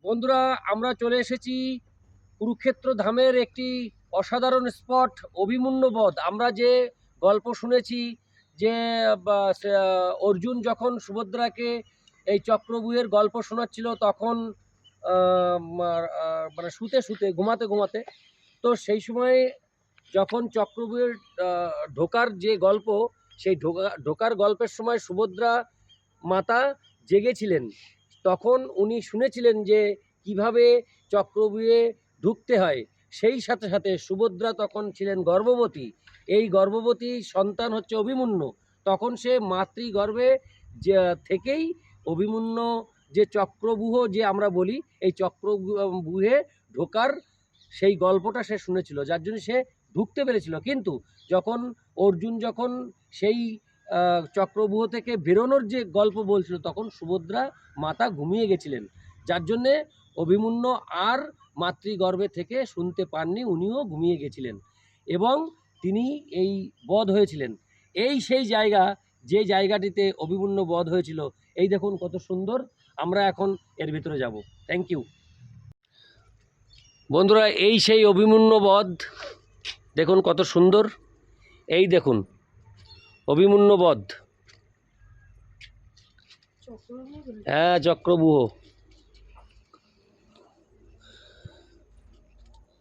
বন্ধুরা, আমরা চলে এসেছি কুরুক্ষেত্র ধামের একটি অসাধারণ স্পট অভিমন্যু বধ। আমরা যে গল্প শুনেছি যে অর্জুন যখন সুভদ্রাকে এই চক্রব্যূহের গল্প শোনাচ্ছিল তখন মানে শুতে শুতে ঘুমাতে ঘুমাতে, তো সেই সময় যখন চক্রব্যূহের ঢোকার যে গল্প, সেই ঢোকার গল্পের সময় সুভদ্রা মাতা জেগেছিলেন। তখন উনি শুনেছিলেন যে কিভাবে চক্রব্যূহে ঢুকতে হয়। সেই সাথে সাথে সুভদ্রা তখন ছিলেন গর্ভবতী। এই গর্ভবতী সন্তান হচ্ছে অভিমন্যু। তখন সে মাতৃগর্ভে থেকেই অভিমন্যু যে চক্রব্যূহ যে আমরা বলি, এই চক্রব্যূহে ঢোকার সেই গল্পটা সে শুনেছিল, যার জন্য সে ঢুকতে পেরেছিল। কিন্তু যখন অর্জুন যখন সেই চক্রব্যূহ থেকে বেরোনোর যে গল্প বলছিল, তখন সুভদ্রা মাতা ঘুমিয়ে গেছিলেন, যার জন্যে অভিমন্যু আর মাতৃগর্ভে থেকে শুনতে পাননি, উনিও ঘুমিয়ে গেছিলেন এবং তিনি এই বধ হয়েছিলেন। এই সেই জায়গা, যে জায়গাটিতে অভিমন্যু বধ হয়েছিল। এই দেখুন কত সুন্দর। আমরা এখন এর ভিতরে যাব। থ্যাংক ইউ বন্ধুরা। এই সেই অভিমন্যু বধ, দেখুন কত সুন্দর। এই দেখুন অভিমন্যু বধ, হ্যাঁ চক্রব্যূহ।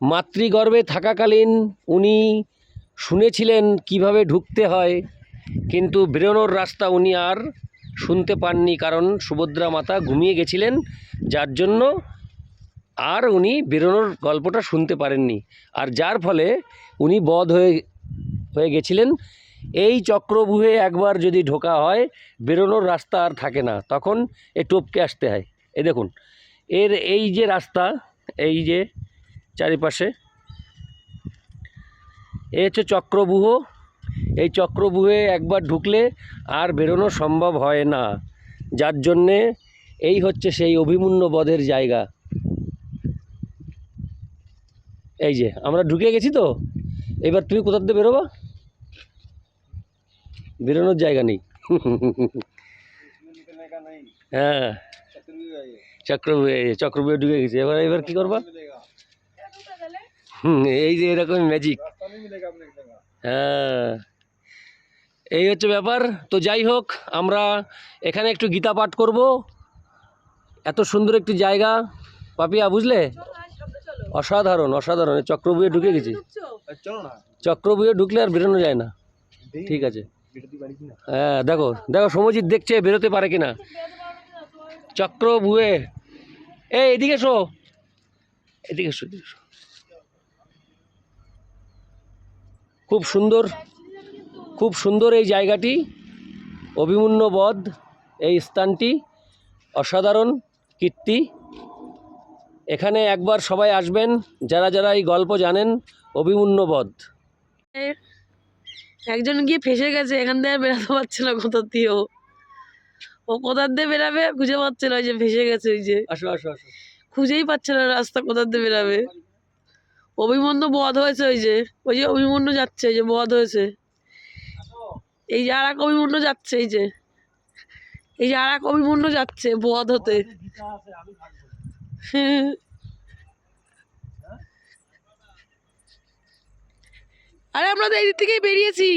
মাতৃগর্ভে থাকাকালীন উনি শুনেছিলেন কিভাবে ঢুকতে হয়, কিন্তু বেরোনোর রাস্তা উনি আর শুনতে পাননি, কারণ সুভদ্রা মাতা ঘুমিয়ে গেছিলেন, যার জন্য আর উনি বেরোনোর গল্পটা শুনতে পারেননি, আর যার ফলে উনি বধ হয়ে গেছিলেন। এই চক্রব্যূহে একবার যদি ঢোকা হয়, বেরোনোর রাস্তা আর থাকে না, তখন এ টপকে আসতে হয়। এই দেখুন এর এই যে রাস্তা, এই যে চারিপাশে, এই হচ্ছে চক্রব্যূহ। এই চক্রব্যূহে একবার ঢুকলে আর বেরোনো সম্ভব হয় না, যার জন্যে এই হচ্ছে সেই অভিমন্যু বধের জায়গা। এই যে আমরা ঢুকে গেছি, তো এবার তুমি কোথা থেকে বেরোবা? বেরোনোর জায়গা নেই। হ্যাঁ চক্রব্যূহে ঢুকে গেছি। এবার এবার কি করবা? এই যে এরকম ম্যাজিক। হ্যাঁ, এই হচ্ছে ব্যাপার। তো যাই হোক, আমরা এখানে একটু গীতা পাঠ করব। এত সুন্দর একটি জায়গা পাপিয়া, বুঝলে? অসাধারণ অসাধারণ। চক্রব্যূহে ঢুকে গেছি। চক্রব্যূহে ঢুকলে আর বেরোনো যায় না। ঠিক আছে, হ্যাঁ দেখো দেখো, সমজিৎ দেখছে বেরোতে পারে কিনা চক্রব্যূহে। এই এদিকে এসো, এদিকে এসো, এদিকে এসো। খুব সুন্দর, খুব সুন্দর এই জায়গাটি, অভিমন্যু বধ। এই স্থানটি অসাধারণ কীর্তি। এখানে একবার সবাই আসবেন, যারা যারা এই গল্প জানেন। অভিমন্যু বধ। একজন গিয়ে ফেসে গেছে, এখান থেকে বেরোতে পারছে না কোথা দিয়েও। ও কোথার দিয়ে বেরাবে খুঁজে পাচ্ছে না, ওই যে ফেসে গেছে, ওই যে আসো আসো আসো, খুঁজেই পাচ্ছে না রাস্তা কোথার দিয়ে বেরাবে। অভিমন্যু বধ হয়েছে, ওই যে অভিমন্যু যাচ্ছে, এই যে বধ হয়েছে। এই যে আর এক অভিমন্যু যাচ্ছে, এই যে আর এক অভিমন্যু যাচ্ছে বধ হতে। আরে আমরা তো এই দিক থেকেই বেরিয়েছি।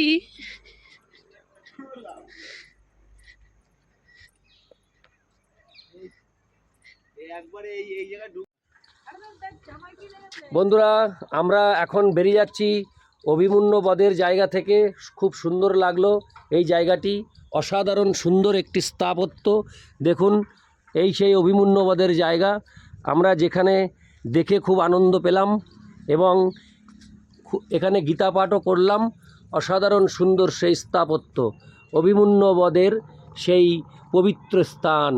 বন্ধুরা, আমরা এখন বেরিয়ে যাচ্ছি অভিমন্যু বধের জায়গা থেকে। খুব সুন্দর লাগলো এই জায়গাটি, অসাধারণ সুন্দর একটি স্থাপত্য। দেখুন এই সেই অভিমন্যু বধের জায়গা, আমরা যেখানে দেখে খুব আনন্দ পেলাম এবং এখানে গীতা পাঠও করলাম। অসাধারণ সুন্দর সেই স্থাপত্য, অভিমন্যু বধের সেই পবিত্র স্থান।